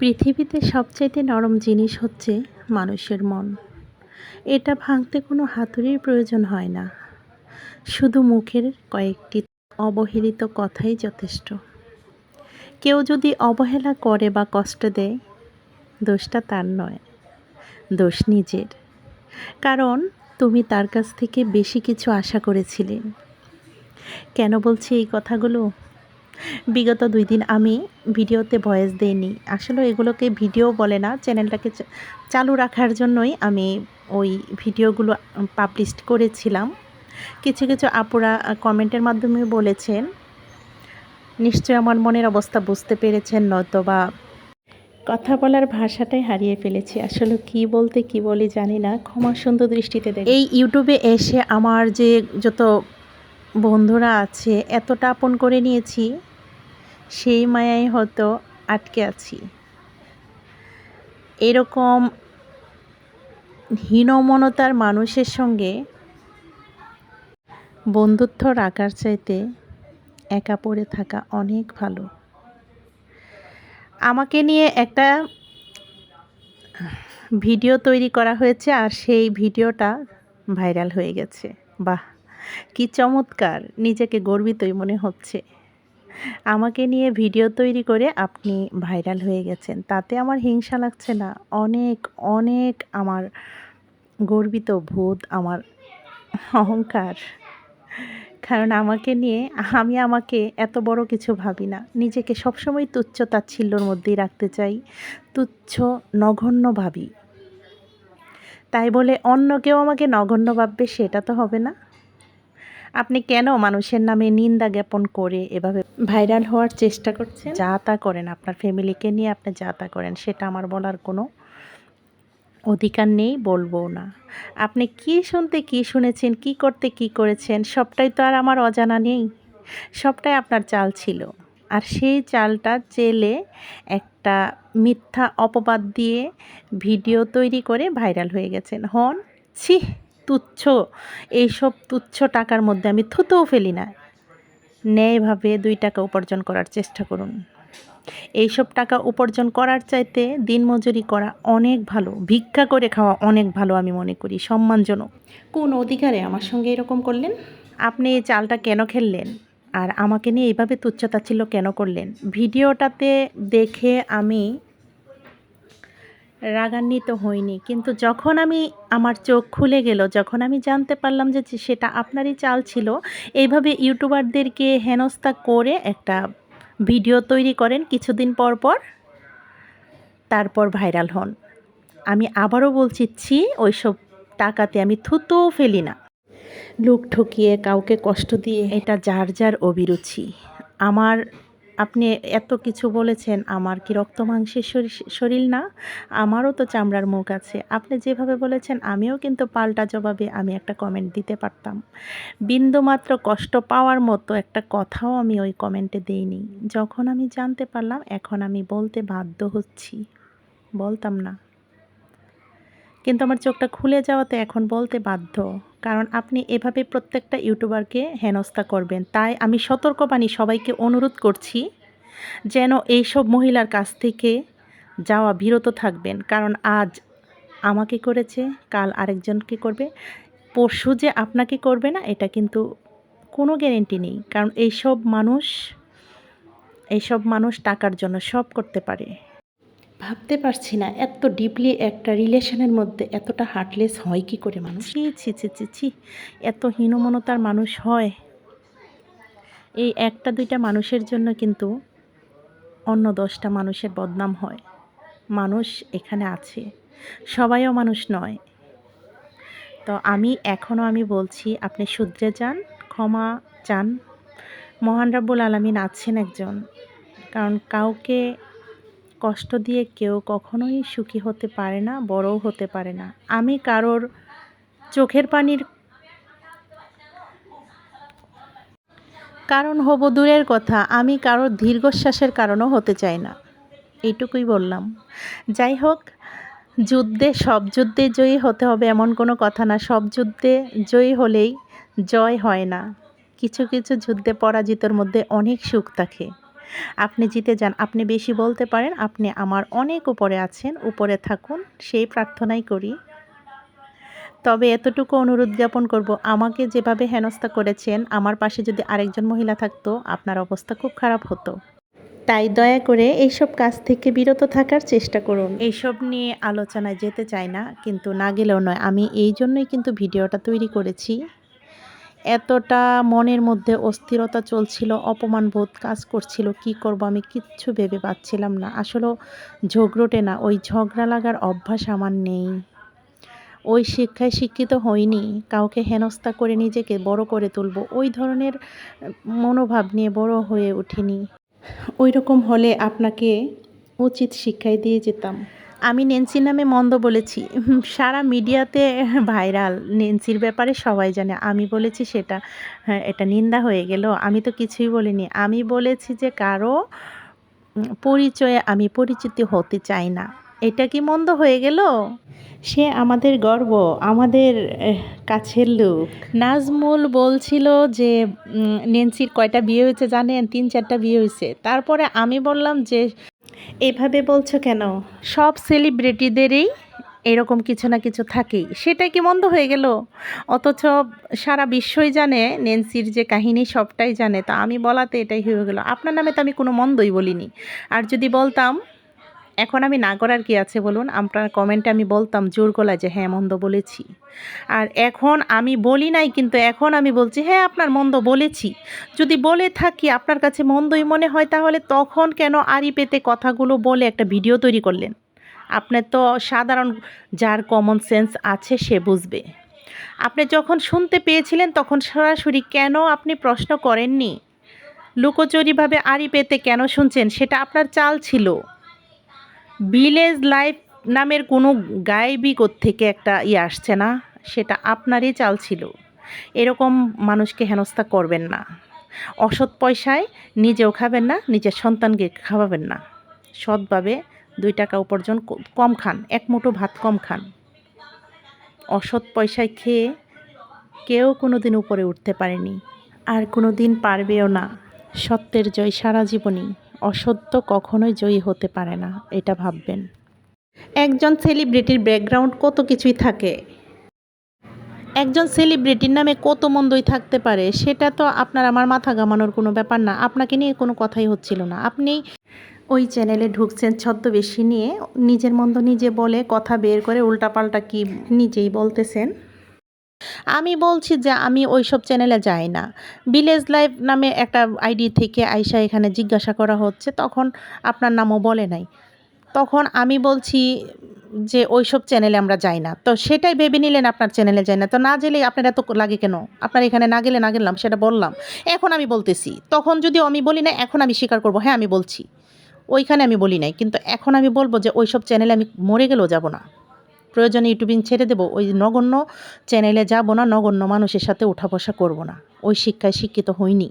পৃথিবীতে সবচাইতে নরম জিনিস হচ্ছে মানুষের মন। এটা ভাঙতে কোনো হাতুড়ির প্রয়োজন হয় না, শুধু মুখের কয়েকটি অবহেলিত কথাই যথেষ্ট। কেউ যদি অবহেলা করে বা কষ্ট দেয়, দোষটা তার নয়, দোষ নিজের। কারণ তুমি তার কাছ থেকে বেশি কিছু আশা করেছিলে। কেন বলছি এই কথাগুলো? বিগত 2 দিন আমি ভিডিওতে ভয়েস দেইনি। আসলে এগুলোকে ভিডিও বলে না, চ্যানেলটাকে চালু রাখার জন্যই আমি ওই ভিডিওগুলো পাবলিশ করেছিলাম। কিছু আপুরা কমেন্টের মাধ্যমে বলেছেন, নিশ্চয়ই আমার মনের অবস্থা বুঝতে পেরেছেন, নয়তোবা কথা বলার ভাষাটাই হারিয়ে ফেলেছি। আসলে কি বলতে কি বলি জানি না, ক্ষমা সুন্দর দৃষ্টিতে দেখুন। এই ইউটিউবে এসে আমার যে যত বন্ধুরা আছে এতটা আপন করে নিয়েছি, সেই মায়ায় হয়তো আটকে আছি। এরকম হীনমনতার মানুষের সঙ্গে বন্ধুত্ব রাখার চাইতে একা পড়ে থাকা অনেক ভালো। আমাকে নিয়ে একটা ভিডিও তৈরি করা হয়েছে, আর সেই ভিডিওটা ভাইরাল হয়ে গেছে। বাহ, কি চমৎকার! নিজেকে গর্বিতই মনে হচ্ছে। আমাকে নিয়ে ভিডিও তৈরি করে আপনি ভাইরাল হয়ে গেছেন, তাতে আমার হিংসা লাগছে না। অনেক অনেক আমার গর্বিত বোধ, আমার অহংকার। কারণ আমাকে নিয়ে আমি আমাকে এত বড় কিছু ভাবি না। নিজেকে সবসময় তুচ্ছ তাচ্ছিল্যর মধ্যেই রাখতে চাই, তুচ্ছ নগণ্য ভাবি। তাই বলে অন্য কেউ আমাকে নগণ্য ভাববে সেটা তো হবে না। আপনি কেন মানুষের নামে নিন্দা জ্ঞাপন করে এভাবে ভাইরাল হওয়ার চেষ্টা করছেন? যা তা করেন, আপনার ফ্যামিলিকে নিয়ে আপনি যা তা করেন, সেটা আমার বলার কোনো অধিকার নেই, বলবো না। আপনি কি শুনতে কি শুনেছেন, কি করতে কি করেছেন, সবটাই তো আর আমার অজানা নেই। সবটাই আপনার চাল ছিল, আর সেই চালটা চেলে একটা মিথ্যা অপবাদ দিয়ে ভিডিও তৈরি করে ভাইরাল হয়ে গেছেন। হন ছি, তুচ্ছ! এইসব তুচ্ছ টাকার মধ্যে আমি থুতেও ফেলি না। ন্যায়ভাবে 2 টাকা উপার্জন করার চেষ্টা করুন। এইসব টাকা উপার্জন করার চাইতে দিনমজুরি করা অনেক ভালো, ভিক্ষা করে খাওয়া অনেক ভালো আমি মনে করি, সম্মানজনক। কোন অধিকারে আমার সঙ্গে এরকম করলেন? আপনি এই চালটা কেন খেললেন? আর আমাকে নিয়ে এইভাবে তুচ্ছ-তাচ্ছিল্য কেন করলেন? ভিডিওটাতে দেখে আমি রাগান্বিত হইনি, কিন্তু যখন আমার চোখ খুলে গেল, যখন আমি জানতে পারলাম যে সেটা আপনারই চাল ছিল, এইভাবে ইউটিউবারদেরকে হেনস্থা করে একটা ভিডিও তৈরি করেন কিছুদিন পর পর, তারপর ভাইরাল হন। আমি আবারও বলছি, ওইসব টাকাতে আমি থুতুও ফেলি না। লোক ঠকিয়ে, কাউকে কষ্ট দিয়ে, এটা যার যার অভিরুচি। আপনি এত কিছু বলেছেন, আমার কি রক্ত মাংসের শরীর না? আমারও তো চামড়ার মুখ আছে। আপনি যেভাবে বলেছেন, আমিও কিন্তু পাল্টা জবাবে আমি একটা কমেন্ট দিতে পারতাম। বিন্দুমাত্র কষ্ট পাওয়ার মতো একটা কথাও আমি ওই কমেন্টে দেইনি। যখন আমি জানতে পারলাম, এখন আমি বলতে বাধ্য হচ্ছি। বলতাম না, কিন্তু আমার চোখটা খুলে যাওয়াতে এখন বলতে বাধ্য। কারণ আপনি এভাবে প্রত্যেকটা ইউটিউবারকে হেনস্থা করবেন, তাই আমি সতর্কবাণী সবাইকে অনুরোধ করছি যেন এইসব মহিলার কাছ থেকে যাওয়া বিরত থাকবেন। কারণ আজ আমাকে করেছে, কাল আরেকজনকে করবে, পরশু যে আপনাকে করবে না, এটা কিন্তু কোনো গ্যারেন্টি নেই। কারণ এইসব মানুষ টাকার জন্য সব করতে পারে। ভাবতে পারছি না, এত ডিপলি একটা রিলেশনের মধ্যে এতটা হার্টলেস হয় কি করে মানুষ? ছি ছি ছি ছি ছি, এত হীনমনতার মানুষ হয়? এই 1টা 2টা মানুষের জন্য কিন্তু অন্য 10টা মানুষের বদনাম হয়। মানুষ এখানে আছে, সবাইও মানুষ নয়। তো আমি বলছি, আপনি শুধরে যান, ক্ষমা চান। মহান রাব্বুল আলামিন আছেন একজন। কারণ কাউকে কষ্ট দিয়ে কেউ কখনোই সুখী হতে পারে না, বড়ও হতে পারে না। আমি কারোর চোখের পানির কারণ হব দূরের কথা, আমি কারোর দীর্ঘশ্বাসের কারণও হতে চাই না। এইটুকুই বললাম। যাই হোক, সব যুদ্ধে জয়ী হতে হবে এমন কোনো কথা না। সব যুদ্ধে জয়ী হলেই জয় হয় না। কিছু যুদ্ধে পরাজিতর মধ্যে অনেক সুখ থাকে। আপনি জিতে যান, আপনি বেশি বলতে পারেন, আপনি আমার অনেক উপরে আছেন, উপরে থাকুন, সেই প্রার্থনাই করি। তবে এতটুকু অনুরোধ জ্ঞাপন করব, আমাকে যেভাবে হেনস্থা করেছেন, আমার পাশে যদি আরেকজন মহিলা থাকতো, আপনার অবস্থা খুব খারাপ হতো। তাই দয়া করে এইসব কাজ থেকে বিরত থাকার চেষ্টা করুন। এইসব নিয়ে আলোচনায় যেতে চাই না, কিন্তু না গেলেও নয়। আমি এই জন্যই কিন্তু ভিডিওটা তৈরি করেছি। এতটা মনের মধ্যে অস্থিরতা চলছিল, অপমানবোধ কাজ করছিল, কি করব আমি কিচ্ছু ভেবে পাচ্ছিলাম না। আসলে ঝগড়টে না, ওই ঝগড়া লাগার অভ্যাস আমার নেই। ওই শিক্ষায় শিক্ষিত হইনি, কাউকে হেনস্থা করে নিজেকে বড় করে তুলব, ওই ধরনের মনোভাব নিয়ে বড় হয়ে উঠিনি। ওই রকম হলে আপনাকে উচিত শিক্ষাই দিয়ে যেতাম। আমি নেন্সি নামে মন্দ বলেছি, সারা মিডিয়াতে ভাইরাল। নেন্সির ব্যাপারে সবাই জানে, আমি বলেছি সেটা হ্যাঁ, এটা নিন্দা হয়ে গেল? আমি তো কিছুই বলিনি। আমি বলেছি যে কারো পরিচয়ে আমি পরিচিত হতে চাই না। এটা কি মন্দ হয়ে গেল? সে আমাদের গর্ব, আমাদের কাছের লোক। নাজমুল বলছিল যে নেন্সির কয়টা বিয়ে হয়েছে জানেন? 3-4টা বিয়ে হয়েছে। তারপরে আমি বললাম যে এভাবে বলছো কেন? সব সেলিব্রিটিদেরই এরকম কিছু না কিছু থাকেই। সেটা কি মন্দ হয়ে গেল? অথচ সারা বিশ্বই জানে নেন্সির যে কাহিনী, সবটাই জানে। তা আমি বলাতে এটাই হয়ে গেল। আপনার নামে তো আমি কোনো মন্দই বলিনি। আর যদি বলতাম, এখন আমি না করার কি আছে বলুন? আপনার কমেন্টে আমি বলতাম জোর গলায় যে হ্যাঁ, মন্দ বলেছি। আর এখন আমি বলি নাই, কিন্তু এখন আমি বলছি হ্যাঁ, আপনার মন্দ বলেছি। যদি বলে থাকি, আপনার কাছে মন্দই মনে হয়, তাহলে তখন কেন আড়ি পেতে কথাগুলো বলে একটা ভিডিও তৈরি করলেন? আপনার তো সাধারণ, যার কমন সেন্স আছে সে বুঝবে। আপনি যখন শুনতে পেয়েছিলেন তখন সরাসরি কেন আপনি প্রশ্ন করেননি? লুকোচুরিভাবে আড়ি পেতে কেন শুনছেন? সেটা আপনার চাল ছিল। ভিলেজ লাইফ নামের কোনো গায়েবী থেকে একটা আসছে না, সেটা আপনারই চাল ছিল। এরকম মানুষকে হেনস্থা করবেন না। অসৎ পয়সায় নিজেও খাবেন না, নিজের সন্তানকে খাওয়াবেন না। সৎভাবে 2 টাকা উপার্জন কম খান, এক মুঠো ভাত কম খান। অসৎ পয়সায় খেয়ে কেউ কোনো দিন উপরে উঠতে পারেনি, আর কোনো দিন পারবেও না। সত্যের জয় সারা জীবনই, অসত্য কখনোই জয়ী হতে পারে না, এটা ভাববেন। একজন সেলিব্রিটির ব্যাকগ্রাউন্ড কত কিছুই থাকে। একজন সেলিব্রিটির নামে কত মন্দই থাকতে পারে, সেটা তো আপনার আমার মাথা ঘামানোর কোনো ব্যাপার না। আপনাকে নিয়ে কোনো কথাই হচ্ছিল না। আপনি ওই চ্যানেলে ঢুকছেন ছদ্মবেশী নিয়ে, নিজের মন্দ নিজে বলে কথা বের করে উল্টাপাল্টা কি নিজেই বলতেছেন। আমি বলছি যে আমি ওইসব চ্যানেলে যাই না। ভিলেজ লাইফ নামে একটা আইডি থেকে আইসা এখানে জিজ্ঞাসা করা হচ্ছে, তখন আপনার নামও বলে নাই। তখন আমি বলছি যে ওইসব চ্যানেলে আমরা যাই না। তো সেটাই ভেবে নিলেন আপনার চ্যানেলে যাই না। তো না গেলে আপনার এত লাগে কেন? আপনার এখানে না গেলে না গেলাম, সেটা বললাম। এখন আমি বলতেছি, তখন যদিও আমি বলি না, এখন আমি স্বীকার করব হ্যাঁ, আমি বলছি। ওইখানে আমি বলি নাই, কিন্তু এখন আমি বলব যে ওইসব চ্যানেলে আমি মরে গেলেও যাব না। প্রয়োজনে ইউটিউবিং ছেড়ে দেবো, ওই নগণ্য চ্যানেলে যাব না, নগণ্য মানুষের সাথে উঠা বসা করব না। ওই শিক্ষায় শিক্ষিত হইনি।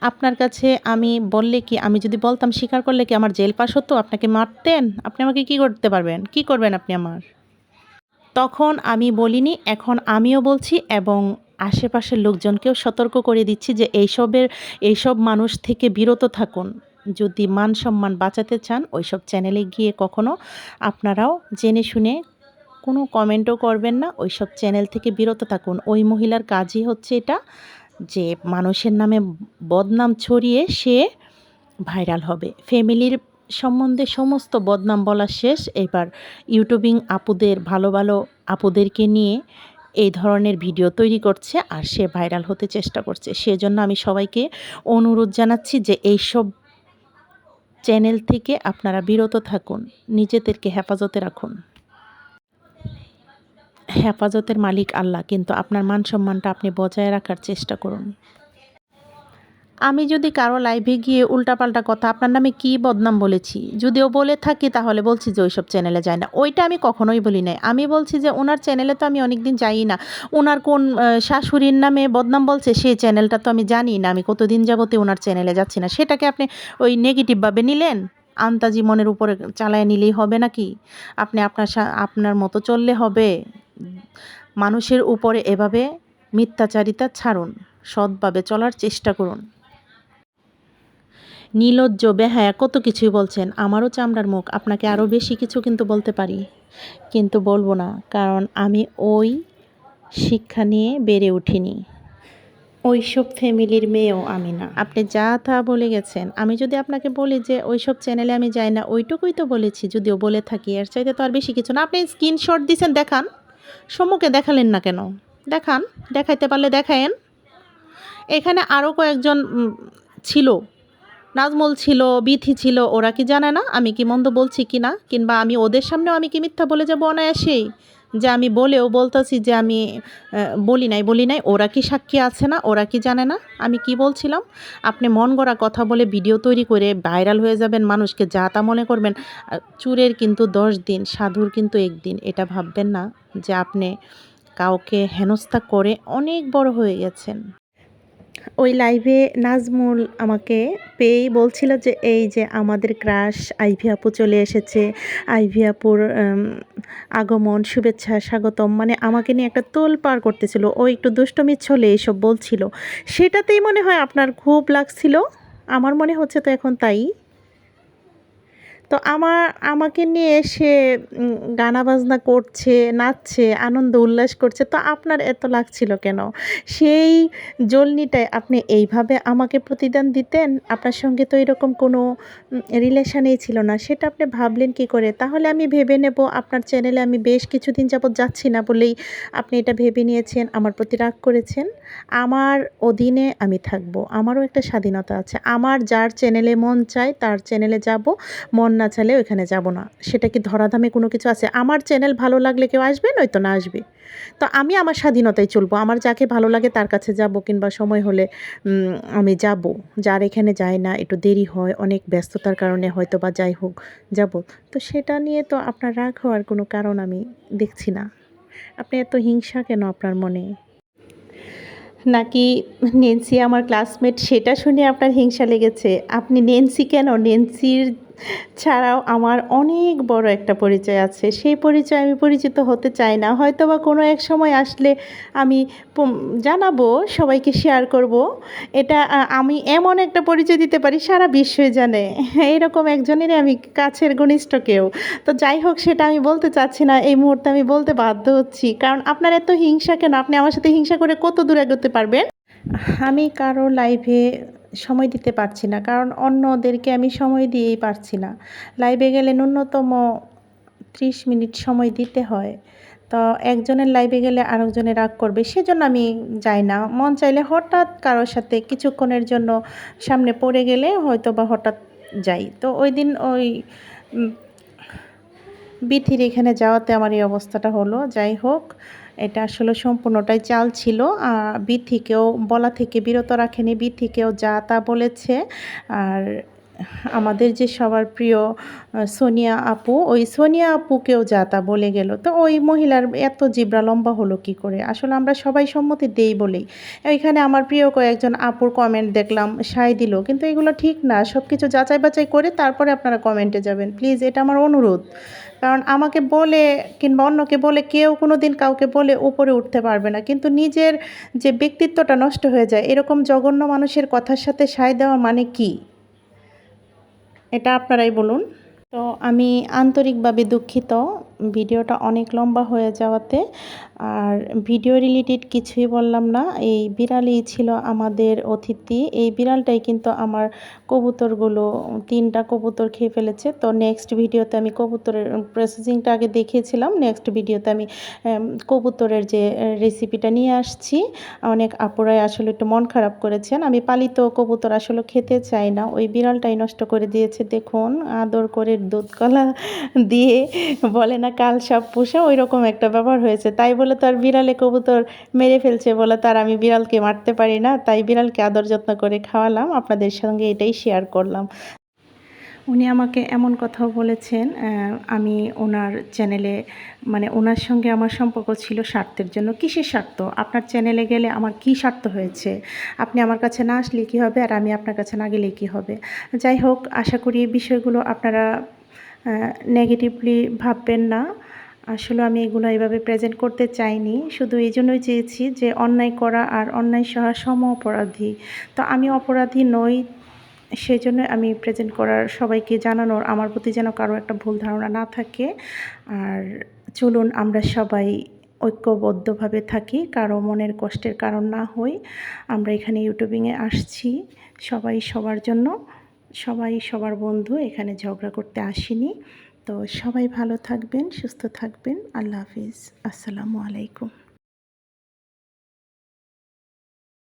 আপনার কাছে আমি বললে কি, আমি যদি বলতাম, স্বীকার করলে কি আমার জেল পাস হতো? আপনাকে মারতেন? আপনি আমাকে কি করতে পারবেন? কি করবেন আপনি আমার? তখন আমি বলিনি, এখন আমিও বলছি, এবং আশেপাশের লোকজনকেও সতর্ক করে দিচ্ছি যে এইসব মানুষ থেকে বিরত থাকুন। যদি মান সম্মান বাঁচাতে চান, ওইসব চ্যানেলে গিয়ে কখনো আপনারাও জেনে শুনে কোনো কমেন্টও করবেন না। ওইসব চ্যানেল থেকে বিরত থাকুন। ওই মহিলার কাজই হচ্ছে এটা, যে মানুষের নামে বদনাম ছড়িয়ে সে ভাইরাল হবে। ফ্যামিলির সম্বন্ধে সমস্ত বদনাম বলা শেষ। এবার ইউটিউবিং আপুদের, ভালো ভালো আপুদেরকে নিয়ে এই ধরনের ভিডিও তৈরি করছে, আর সে ভাইরাল হতে চেষ্টা করছে। সেজন্য আমি সবাইকে অনুরোধ জানাচ্ছি যে এইসব চ্যানেল থেকে আপনারা বিরত থাকুন, নিজেদেরকে হেফাজতে রাখুন। হেফাজতের মালিক আল্লাহ, কিন্তু আপনার মান সম্মানটা আপনি বজায় রাখার চেষ্টা করুন। আমি যদি কারো লাইভে গিয়ে উল্টাপাল্টা কথা, আপনার নামে কী বদনাম বলেছি, যদিও বলে থাকি, তাহলে বলছি যে ওইসব চ্যানেলে যায় না। ওইটা আমি কখনোই বলি নাই। আমি বলছি যে ওনার চ্যানেলে তো আমি অনেক দিন যাই না। ওনার কোন শাশুড়ির নামে বদনাম বলছে, সেই চ্যানেলটা তো আমি জানি না। আমি কতদিন যাবতে ওনার চ্যানেলে যাচ্ছি না। সেটাকে আপনি ওই নেগেটিভভাবে নিলেন? আন্তাজি মনের উপরে চালায় নিলেই হবে নাকি? আপনি আপনার মতো চললে হবে? মানুষের উপরে এভাবে মিথ্যাচারিতা ছাড়ুন, সৎভাবে চলার চেষ্টা করুন। নির্লজ্জ বেহায়া কত কিছুই বলছেন। আমারও চামড়ার মুখ, আপনাকে আরও বেশি কিছু কিন্তু বলতে পারি, কিন্তু বলবো না, কারণ আমি ওই শিক্ষা নিয়ে বেড়ে উঠিনি, ওইসব ফ্যামিলির মেয়েও আমি না। আপনি যা তা বলে গেছেন, আমি যদি আপনাকে বলি যে ওইসব চ্যানেলে আমি যাই না, ওইটুকুই তো বলেছি, যদিও বলে থাকি, এর চাইতে তো আর বেশি কিছু না। আপনি স্ক্রিনশট দিয়েছেন, দেখান। সম্মুখে দেখালেন না কেন? দেখান, দেখাইতে পারলে দেখায়েন। এখানে আরও কয়েকজন ছিল, নাজমুল ছিল, বিথি ছিল, ওরা কি জানে না আমি কি মন্দ বলছি কি না? কিংবা আমি ওদের সামনেও আমি কি মিথ্যা বলে যাব অনায়াসেই? যে আমি বলেও বলতেছি যে আমি বলি নাই, ওরা কি সাক্ষী আছে না? ওরা কি জানে না আমি কি বলছিলাম? আপনি মন গড়া কথা বলে ভিডিও তৈরি করে ভাইরাল হয়ে যাবেন, মানুষকে যা তা মনে করবেন। চোরের কিন্তু 10 দিন, সাধুর কিন্তু 1 দিন। এটা ভাববেন না যে আপনি কাউকে হেনস্থা করে অনেক বড় হয়ে গেছেন। ওই লাইভে নাজমুল আমাকে পেয়েই বলছিল যে এই যে আমাদের ক্রাশ আইভি আপু চলে এসেছে, আইভি আপুর আগমন, শুভেচ্ছা, স্বাগতম, মানে আমাকে নিয়ে একটা তোলপাড় করতেছিল। ও একটু দুষ্টমির ছলে এইসব বলছিল, সেটাতেই মনে হয় আপনার খুব লাগছিল। আমার মনে হচ্ছে তো এখন তাই। তো আমাকে নিয়ে সে গানা বাজনা করছে, নাচছে, আনন্দ উল্লাস করছে, তো আপনার এত লাগছিল কেন? সেই জলনিটায় আপনি এইভাবে আমাকে প্রতিদান দিতেন? আপনার সঙ্গে তো এরকম কোনো রিলেশানেই ছিল না, সেটা আপনি ভাবলেন কি করে? তাহলে আমি ভেবে নেব আপনার চ্যানেলে আমি বেশ কিছুদিন যাবৎ যাচ্ছি না বলেই আপনি এটা ভেবে নিয়েছেন, আমার প্রতি রাগ করেছেন। আমার অধীনে আমি থাকবো, আমারও একটা স্বাধীনতা আছে। আমার যার চ্যানেলে মন চায় তার চ্যানেলে যাব, মন না চাইলে ওইখানে যাব না। সেটা কি ধরাধামে কোনো কিছু আছে? আমার চ্যানেল ভালো লাগলে কেউ আসবে, নয়তো না আসবে। তো আমি আমার স্বাধীনতায় চলবো। আমার যাকে ভালো লাগে তার কাছে যাব, কিংবা সময় হলে আমি যাব। যার এখানে যাই না, একটু দেরি হয়, অনেক ব্যস্ততার কারণে হয়তো বা যাই হোক যাব। তো সেটা নিয়ে তো আপনার রাগ হওয়ার কোনো কারণ আমি দেখছি না। আপনি এত হিংসা কেন আপনার মনে? নাকি নেন্সি আমার ক্লাসমেট সেটা শুনে আপনার হিংসা লেগেছে? আপনি নেন্সি কেন? নেন্সির ছাড়াও আমার অনেক বড় একটা পরিচয় আছে। সেই পরিচয়ে আমি পরিচিত হতে চাই না। হয়তোবা কোনো এক সময় আসলে আমি জানাবো, সবাইকে শেয়ার করব। এটা আমি এমন একটা পরিচয় দিতে পারি সারা বিশ্বই জানে। এরকম একজনেরই আমি কাছের ঘনিষ্ঠ কেউ। তো যাই হোক, সেটা আমি বলতে চাচ্ছি না। এই মুহূর্তে আমি বলতে বাধ্য হচ্ছি। কারণ আপনার এত হিংসা কেন? আপনি আমার সাথে হিংসা করে কত দূর এগোতে পারবেন? আমি কারো লাইভে সময় দিতে পারছি না, কারণ অন্যদেরকে আমি সময় দিয়েই পারছি না। লাইভে গেলে ন্যূনতম 30 মিনিট সময় দিতে হয়। তো একজনের লাইভে গেলে আরেকজনে রাগ করবে, সেজন্য আমি যাই না। মন চাইলে হঠাৎ কারোর সাথে কিছুক্ষণের জন্য সামনে পড়ে গেলে হয়তো বা হঠাৎ যাই। তো ওইদিন ওই বিথির এখানে যাওয়াতে আমার এই অবস্থাটা হলো। যাই হোক, এটা আসলে সম্পূর্ণটাই চাল ছিল। বিথিকেও বলা থেকে বিরত রাখেনি। বিথিকেও যা তা বলেছে। আর আমাদের যে সবার প্রিয় সোনিয়া আপু, ওই সোনিয়া আপুকেও যা তা বলে গেল। তো ওই মহিলার এত জিহ্বা লম্বা হলো কী করে? আসলে আমরা সবাই সম্মতি দেই বলেই। এখানে আমার প্রিয় কয়েকজন আপুর কমেন্ট দেখলাম, সায় দিল। কিন্তু এগুলো ঠিক না। সব কিছু যাচাই বাছাই করে তারপরে আপনারা কমেন্টে যাবেন। প্লিজ, এটা আমার অনুরোধ। কারণ আমাকে বলে কিংবা অন্যকে বলে কেউ কোনো দিন কাউকে বলে উপরে উঠতে পারবে না। কিন্তু নিজের যে ব্যক্তিত্বটা নষ্ট হয়ে যায়, এরকম জঘন্য মানুষের কথার সাথে সায় দেওয়া মানে কি? এটা আপনারাই বলুন। তো আমি আন্তরিকভাবে দুঃখিত ভিডিওটা অনেক লম্বা হয়ে যাওয়াতে। আর ভিডিও রিলেটেড কিছুই বললাম না। এই বিড়ালই ছিল আমাদের অতিথি। এই বিড়ালটাই কিন্তু আমার কবুতরগুলো 3টা কবুতর খেয়ে ফেলেছে। তো নেক্সট ভিডিওতে আমি কবুতরের প্রসেসিংটা আগে দেখিয়েছিলাম। নেক্সট ভিডিওতে আমি কবুতরের যে রেসিপিটা নিয়ে আসছি। অনেক আপুরাই আসলে একটু মন খারাপ করেছেন। আমি পালিত কবুতর আসলে খেতে চাই না। ওই বিড়ালটাই নষ্ট করে দিয়েছে। দেখুন, আদর করে দুধ কলা দিয়ে বলে না কাল সাপ পোষা, ওইরকম একটা ব্যাপার হয়েছে। তাই বলে তো আর বিড়ালে কবুতর মেরে ফেলছে বলে তার আমি বিড়ালকে মারতে পারি না। তাই বিড়ালকে আদর যত্ন করে খাওয়ালাম। আপনাদের সঙ্গে এটাই শেয়ার করলাম। উনি আমাকে এমন কথাও বলেছেন, আমি ওনার চ্যানেলে, মানে ওনার সঙ্গে আমার সম্পর্ক ছিল স্বার্থের জন্য। কিসের স্বার্থ? আপনার চ্যানেলে গেলে আমার কী স্বার্থ হয়েছে? আপনি আমার কাছে না আসলে কী হবে, আর আমি আপনার কাছে না গেলে কী হবে? যাই হোক, আশা করি এই বিষয়গুলো আপনারা নেগেটিভলি ভাববেন না। আসলে আমি এগুলো এভাবে প্রেজেন্ট করতে চাইনি। শুধু এই জন্যই চেয়েছি যে অন্যায় করা আর অন্যায় সহা সম অপরাধী। তো আমি অপরাধী নই, সেই জন্য আমি প্রেজেন্ট করার, সবাইকে জানানোর, আমার প্রতি যেন কারো একটা ভুল ধারণা না থাকে। আর চলুন আমরা সবাই ঐক্যবদ্ধভাবে থাকি, কারো মনের কষ্টের কারণ না হই। আমরা এখানে ইউটিউবিংয়ে আসছি সবাই সবার জন্য, সবাই সবার বন্ধু, এখানে ঝগড়া করতে আসিনি। তো সবাই ভালো থাকবেন, সুস্থ থাকবেন। আল্লাহ হাফিজ। আসসালামু আলাইকুম।